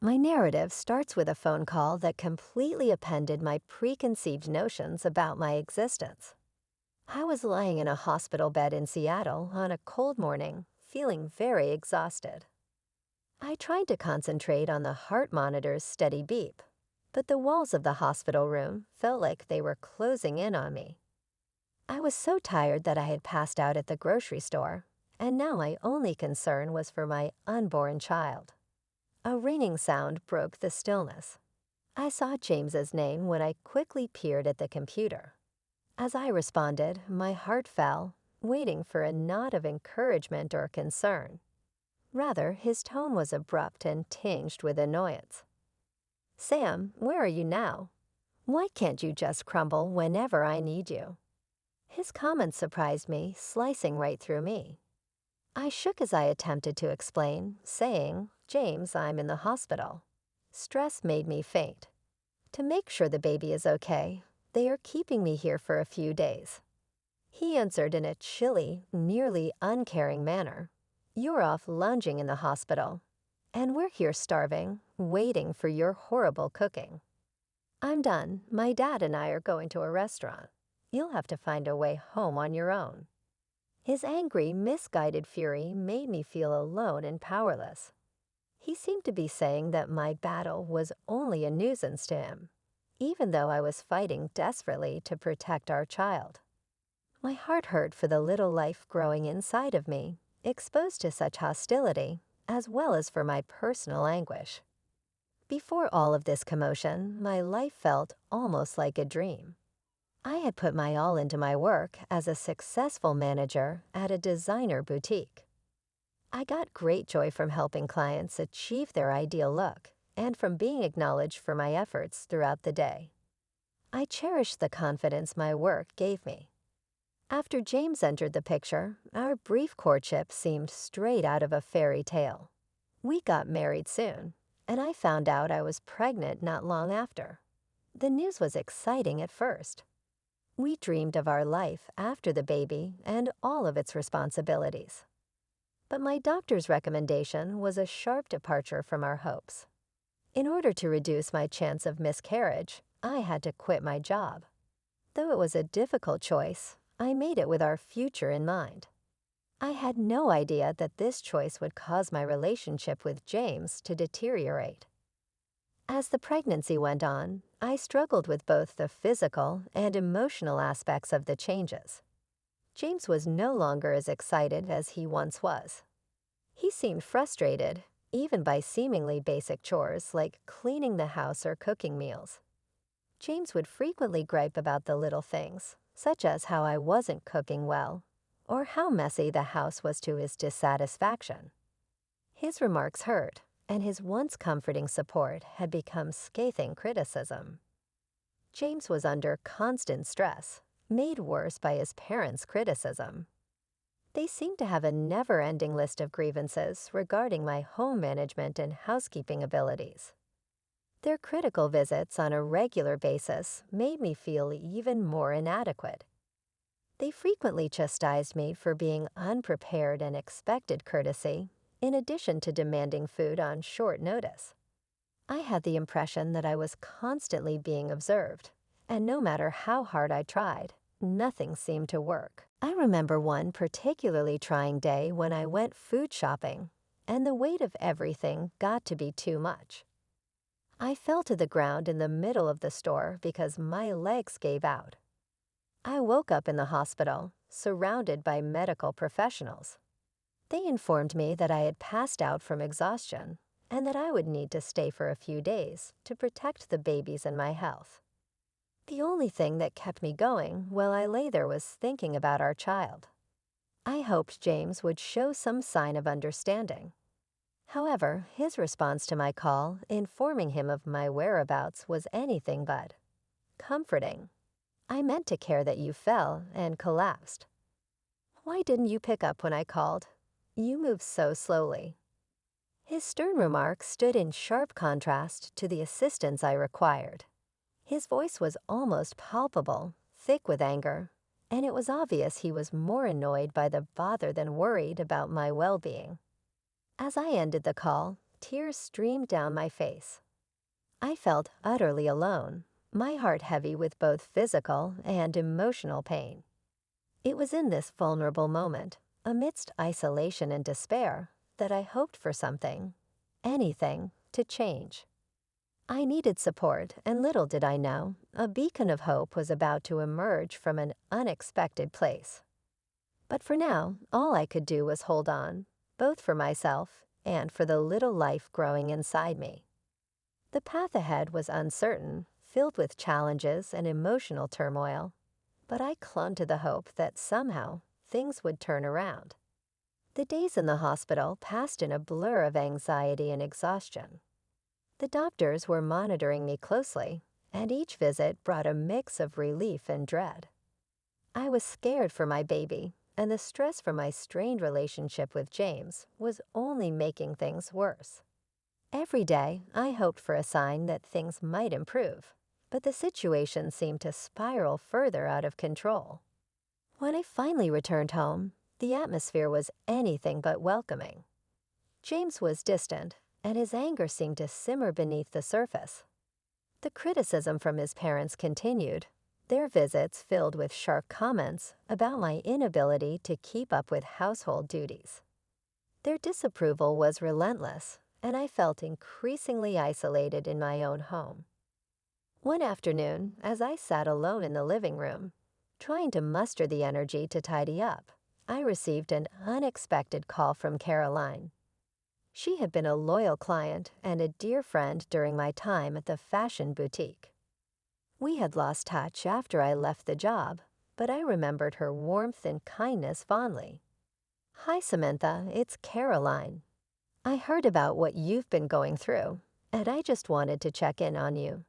My narrative starts with a phone call that completely upended my preconceived notions about my existence. I was lying in a hospital bed in Seattle on a cold morning, feeling very exhausted. I tried to concentrate on the heart monitor's steady beep, but the walls of the hospital room felt like they were closing in on me. I was so tired that I had passed out at the grocery store, and now my only concern was for my unborn child. A ringing sound broke the stillness. I saw James's name when I quickly peered at the computer. As I responded, my heart fell, waiting for a nod of encouragement or concern. Rather, his tone was abrupt and tinged with annoyance. "Sam, where are you now? Why can't you just crumble whenever I need you?" His comment surprised me, slicing right through me. I shook as I attempted to explain, saying, "James, I'm in the hospital. Stress made me faint. To make sure the baby is okay, they are keeping me here for a few days." He answered in a chilly, nearly uncaring manner, "You're off lounging in the hospital, and we're here starving, waiting for your horrible cooking. I'm done. My dad and I are going to a restaurant. You'll have to find a way home on your own." His angry, misguided fury made me feel alone and powerless. He seemed to be saying that my battle was only a nuisance to him, even though I was fighting desperately to protect our child. My heart hurt for the little life growing inside of me, exposed to such hostility, as well as for my personal anguish. Before all of this commotion, my life felt almost like a dream. I had put my all into my work as a successful manager at a designer boutique. I got great joy from helping clients achieve their ideal look and from being acknowledged for my efforts throughout the day. I cherished the confidence my work gave me. After James entered the picture, our brief courtship seemed straight out of a fairy tale. We got married soon, and I found out I was pregnant not long after. The news was exciting at first. We dreamed of our life after the baby and all of its responsibilities. But my doctor's recommendation was a sharp departure from our hopes. In order to reduce my chance of miscarriage, I had to quit my job. Though it was a difficult choice, I made it with our future in mind. I had no idea that this choice would cause my relationship with James to deteriorate. As the pregnancy went on, I struggled with both the physical and emotional aspects of the changes. James was no longer as excited as he once was. He seemed frustrated, even by seemingly basic chores like cleaning the house or cooking meals. James would frequently gripe about the little things, such as how I wasn't cooking well, or how messy the house was to his dissatisfaction. His remarks hurt, and his once comforting support had become scathing criticism. James was under constant stress, made worse by his parents' criticism. They seemed to have a never-ending list of grievances regarding my home management and housekeeping abilities. Their critical visits on a regular basis made me feel even more inadequate. They frequently chastised me for being unprepared and expected courtesy, in addition to demanding food on short notice. I had the impression that I was constantly being observed, and no matter how hard I tried, nothing seemed to work. I remember one particularly trying day when I went food shopping, and the weight of everything got to be too much. I fell to the ground in the middle of the store because my legs gave out. I woke up in the hospital, surrounded by medical professionals. They informed me that I had passed out from exhaustion and that I would need to stay for a few days to protect the babies and my health. The only thing that kept me going while I lay there was thinking about our child. I hoped James would show some sign of understanding. However, his response to my call, informing him of my whereabouts, was anything but comforting. "I meant to care that you fell and collapsed. Why didn't you pick up when I called? You move so slowly." His stern remarks stood in sharp contrast to the assistance I required. His voice was almost palpable, thick with anger, and it was obvious he was more annoyed by the bother than worried about my well-being. As I ended the call, Tears streamed down my face. I felt utterly alone, my heart heavy with both physical and emotional pain. It was in this vulnerable moment, amidst isolation and despair, that I hoped for something, anything, to change. I needed support, and little did I know, a beacon of hope was about to emerge from an unexpected place. But for now, all I could do was hold on, both for myself and for the little life growing inside me. The path ahead was uncertain, filled with challenges and emotional turmoil, but I clung to the hope that somehow things would turn around. The days in the hospital passed in a blur of anxiety and exhaustion. The doctors were monitoring me closely, and each visit brought a mix of relief and dread. I was scared for my baby, and the stress from my strained relationship with James was only making things worse. Every day, I hoped for a sign that things might improve, but the situation seemed to spiral further out of control. When I finally returned home, the atmosphere was anything but welcoming. James was distant, and his anger seemed to simmer beneath the surface. The criticism from his parents continued, their visits filled with sharp comments about my inability to keep up with household duties. Their disapproval was relentless, and I felt increasingly isolated in my own home. One afternoon, as I sat alone in the living room, trying to muster the energy to tidy up, I received an unexpected call from Caroline. She had been a loyal client and a dear friend during my time at the fashion boutique. We had lost touch after I left the job, but I remembered her warmth and kindness fondly. "Hi, Samantha, it's Caroline. I heard about what you've been going through, and I just wanted to check in on you."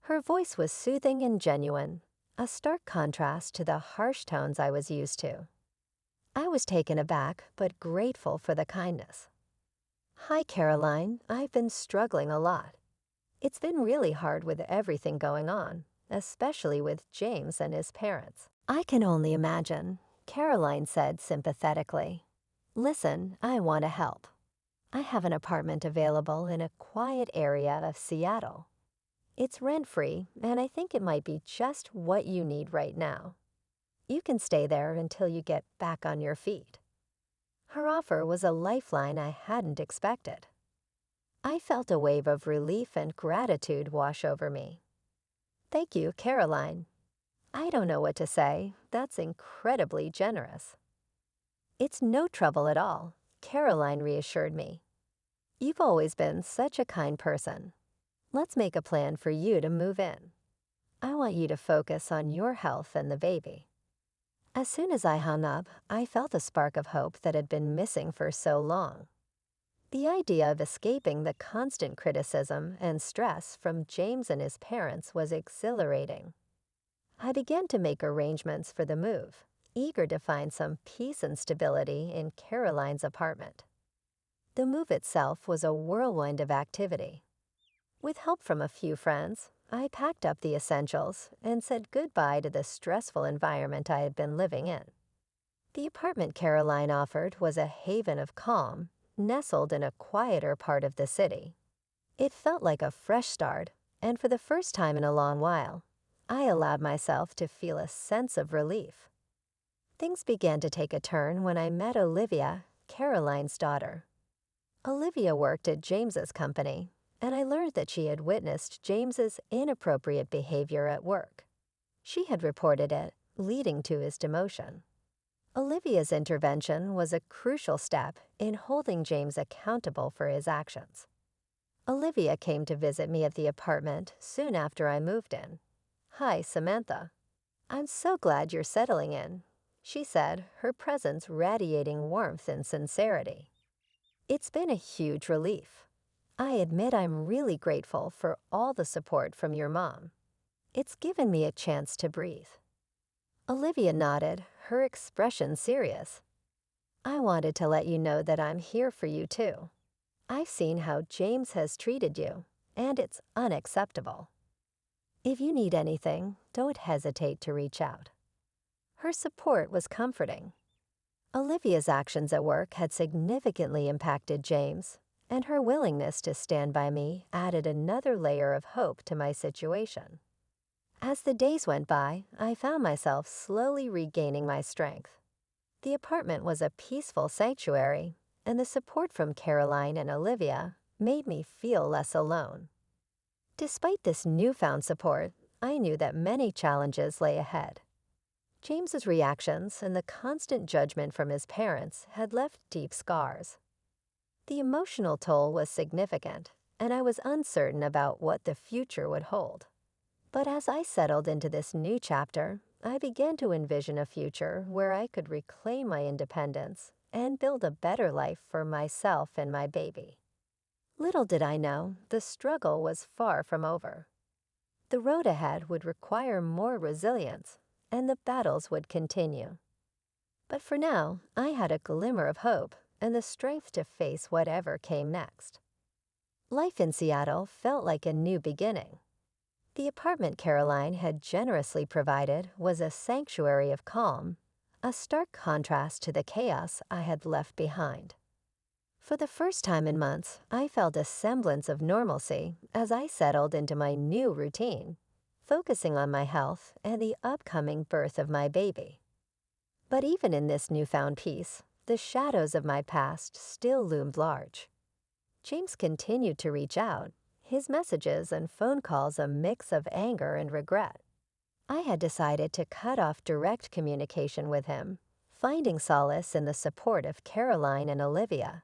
Her voice was soothing and genuine, a stark contrast to the harsh tones I was used to. I was taken aback but grateful for the kindness. "Hi, Caroline. I've been struggling a lot. It's been really hard with everything going on, especially with James and his parents." "I can only imagine," Caroline said sympathetically. "Listen, I want to help. I have an apartment available in a quiet area of Seattle. It's rent-free, and I think it might be just what you need right now. You can stay there until you get back on your feet." Her offer was a lifeline I hadn't expected. I felt a wave of relief and gratitude wash over me. "Thank you, Caroline. I don't know what to say. That's incredibly generous." "It's no trouble at all," Caroline reassured me. "You've always been such a kind person. Let's make a plan for you to move in. I want you to focus on your health and the baby." As soon as I hung up, I felt a spark of hope that had been missing for so long. The idea of escaping the constant criticism and stress from James and his parents was exhilarating. I began to make arrangements for the move, eager to find some peace and stability in Caroline's apartment. The move itself was a whirlwind of activity. With help from a few friends, I packed up the essentials and said goodbye to the stressful environment I had been living in. The apartment Caroline offered was a haven of calm, nestled in a quieter part of the city. It felt like a fresh start, and for the first time in a long while, I allowed myself to feel a sense of relief. Things began to take a turn when I met Olivia, Caroline's daughter. Olivia worked at James's company, and I learned that she had witnessed James's inappropriate behavior at work. She had reported it, leading to his demotion. Olivia's intervention was a crucial step in holding James accountable for his actions. Olivia came to visit me at the apartment soon after I moved in. "Hi, Samantha. I'm so glad you're settling in," she said, her presence radiating warmth and sincerity. "It's been a huge relief. I admit I'm really grateful for all the support from your mom. It's given me a chance to breathe." Olivia nodded, her expression serious. "I wanted to let you know that I'm here for you too. I've seen how James has treated you, and it's unacceptable. If you need anything, don't hesitate to reach out." Her support was comforting. Olivia's actions at work had significantly impacted James, and her willingness to stand by me added another layer of hope to my situation. As the days went by, I found myself slowly regaining my strength. The apartment was a peaceful sanctuary, and the support from Caroline and Olivia made me feel less alone. Despite this newfound support, I knew that many challenges lay ahead. James's reactions and the constant judgment from his parents had left deep scars. The emotional toll was significant, and I was uncertain about what the future would hold. But as I settled into this new chapter, I began to envision a future where I could reclaim my independence and build a better life for myself and my baby. Little did I know, the struggle was far from over. The road ahead would require more resilience, and the battles would continue. But for now, I had a glimmer of hope and the strength to face whatever came next. Life in Seattle felt like a new beginning. The apartment Caroline had generously provided was a sanctuary of calm, a stark contrast to the chaos I had left behind. For the first time in months, I felt a semblance of normalcy as I settled into my new routine, focusing on my health and the upcoming birth of my baby. But even in this newfound peace, the shadows of my past still loomed large. James continued to reach out, his messages and phone calls a mix of anger and regret. I had decided to cut off direct communication with him, finding solace in the support of Caroline and Olivia.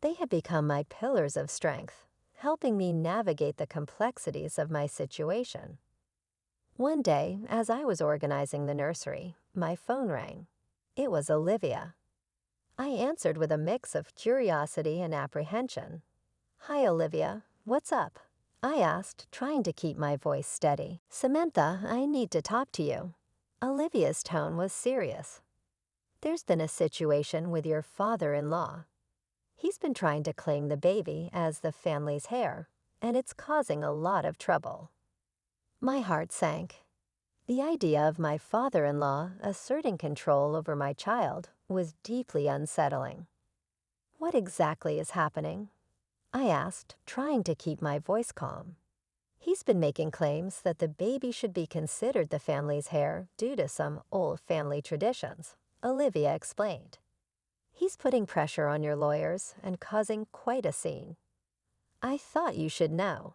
They had become my pillars of strength, helping me navigate the complexities of my situation. One day, as I was organizing the nursery, my phone rang. It was Olivia. I answered with a mix of curiosity and apprehension. "Hi, Olivia. What's up?" I asked, trying to keep my voice steady. "Samantha, I need to talk to you." Olivia's tone was serious. "There's been a situation with your father-in-law. He's been trying to claim the baby as the family's heir, and it's causing a lot of trouble." My heart sank. The idea of my father-in-law asserting control over my child was deeply unsettling. "What exactly is happening?" I asked, trying to keep my voice calm. "He's been making claims that the baby should be considered the family's heir due to some old family traditions," Olivia explained. "He's putting pressure on your lawyers and causing quite a scene. I thought you should know."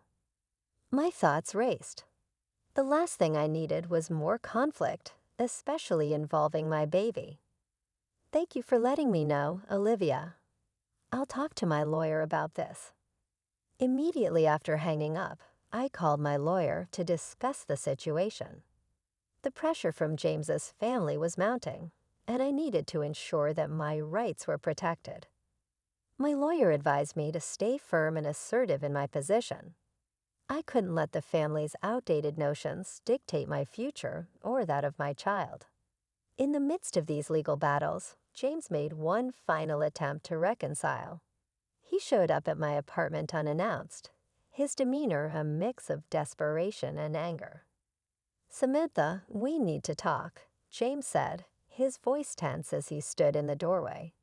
My thoughts raced. The last thing I needed was more conflict, especially involving my baby. "Thank you for letting me know, Olivia. I'll talk to my lawyer about this." Immediately after hanging up, I called my lawyer to discuss the situation. The pressure from James's family was mounting, and I needed to ensure that my rights were protected. My lawyer advised me to stay firm and assertive in my position. I couldn't let the family's outdated notions dictate my future or that of my child. In the midst of these legal battles, James made one final attempt to reconcile. He showed up at my apartment unannounced, his demeanor a mix of desperation and anger. "Samantha, we need to talk," James said, his voice tense as he stood in the doorway.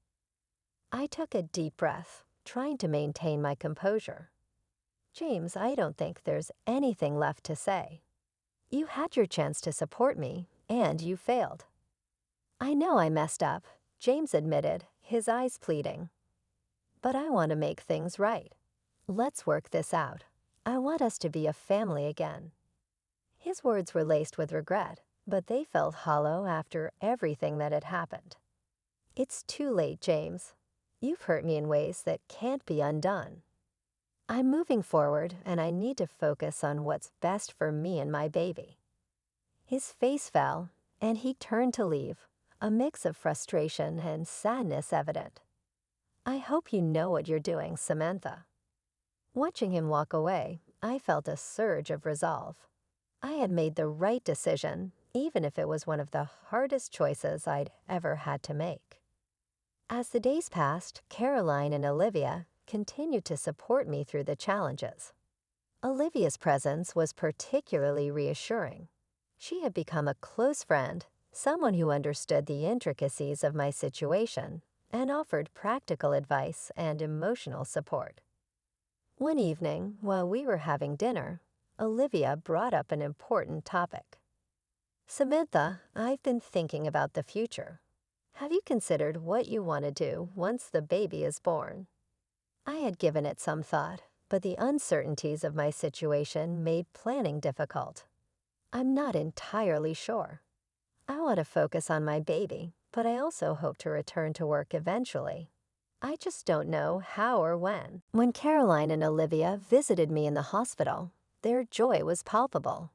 I took a deep breath, trying to maintain my composure. "James, I don't think there's anything left to say. You had your chance to support me, and you failed." "I know I messed up," James admitted, his eyes pleading. "But I want to make things right. Let's work this out. I want us to be a family again." His words were laced with regret, but they felt hollow after everything that had happened. "It's too late, James. You've hurt me in ways that can't be undone. I'm moving forward, and I need to focus on what's best for me and my baby." His face fell, and he turned to leave, a mix of frustration and sadness evident. "I hope you know what you're doing, Samantha." Watching him walk away, I felt a surge of resolve. I had made the right decision, even if it was one of the hardest choices I'd ever had to make. As the days passed, Caroline and Olivia continued to support me through the challenges. Olivia's presence was particularly reassuring. She had become a close friend, someone who understood the intricacies of my situation, and offered practical advice and emotional support. One evening, while we were having dinner, Olivia brought up an important topic. "Samantha, I've been thinking about the future. Have you considered what you want to do once the baby is born?" I had given it some thought, but the uncertainties of my situation made planning difficult. "I'm not entirely sure. I want to focus on my baby, but I also hope to return to work eventually. I just don't know how or when." When Caroline and Olivia visited me in the hospital, their joy was palpable.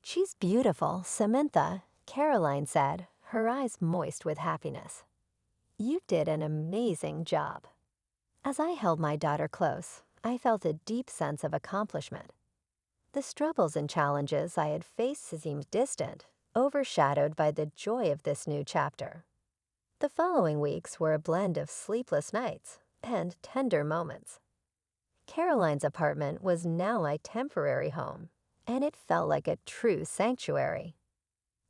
"She's beautiful, Samantha," Caroline said, her eyes moist with happiness. "You did an amazing job." As I held my daughter close, I felt a deep sense of accomplishment. The struggles and challenges I had faced seemed distant, overshadowed by the joy of this new chapter. The following weeks were a blend of sleepless nights and tender moments. Caroline's apartment was now my temporary home, and it felt like a true sanctuary.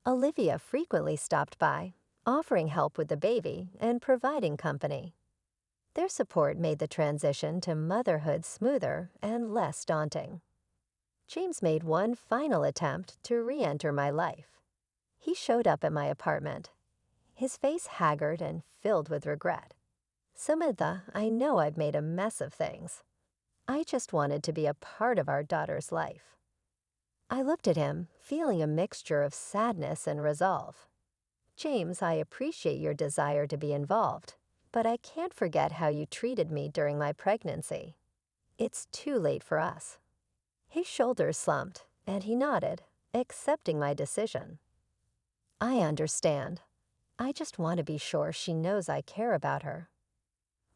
Olivia frequently stopped by, offering help with the baby and providing company. Their support made the transition to motherhood smoother and less daunting. James made one final attempt to re-enter my life. He showed up at my apartment, his face haggard and filled with regret. "Samantha, I know I've made a mess of things. I just wanted to be a part of our daughter's life." I looked at him, feeling a mixture of sadness and resolve. "James, I appreciate your desire to be involved, but I can't forget how you treated me during my pregnancy. It's too late for us." His shoulders slumped, and he nodded, accepting my decision. "I understand. I just want to be sure she knows I care about her."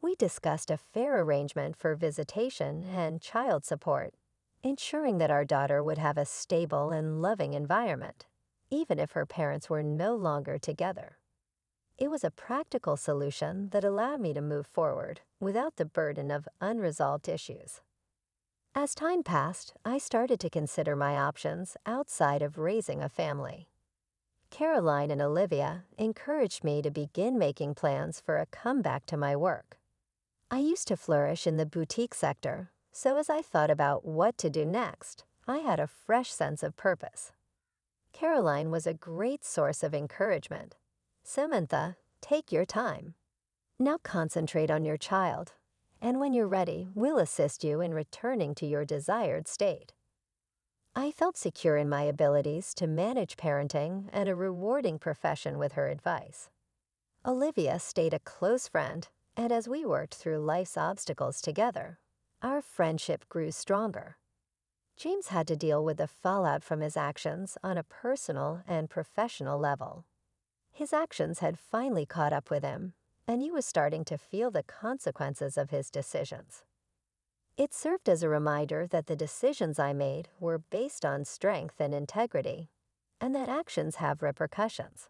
We discussed a fair arrangement for visitation and child support, ensuring that our daughter would have a stable and loving environment, even if her parents were no longer together. It was a practical solution that allowed me to move forward without the burden of unresolved issues. As time passed, I started to consider my options outside of raising a family. Caroline and Olivia encouraged me to begin making plans for a comeback to my work. I used to flourish in the boutique sector, so as I thought about what to do next, I had a fresh sense of purpose. Caroline was a great source of encouragement. "Samantha, take your time. Now concentrate on your child, and when you're ready, we'll assist you in returning to your desired state." I felt secure in my abilities to manage parenting and a rewarding profession with her advice. Olivia stayed a close friend, and as we worked through life's obstacles together, our friendship grew stronger. James had to deal with the fallout from his actions on a personal and professional level. His actions had finally caught up with him, and he was starting to feel the consequences of his decisions. It served as a reminder that the decisions I made were based on strength and integrity, and that actions have repercussions.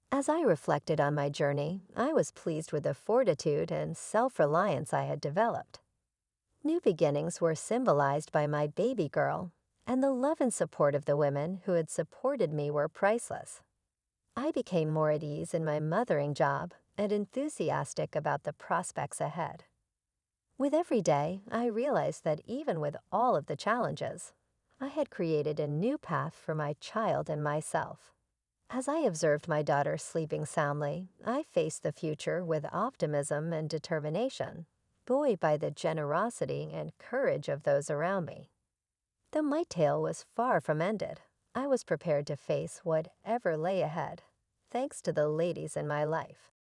As I reflected on my journey, I was pleased with the fortitude and self-reliance I had developed. New beginnings were symbolized by my baby girl, and the love and support of the women who had supported me were priceless. I became more at ease in my mothering job and enthusiastic about the prospects ahead. With every day, I realized that even with all of the challenges, I had created a new path for my child and myself. As I observed my daughter sleeping soundly, I faced the future with optimism and determination, buoyed by the generosity and courage of those around me. Though my tale was far from ended, I was prepared to face whatever lay ahead, thanks to the ladies in my life.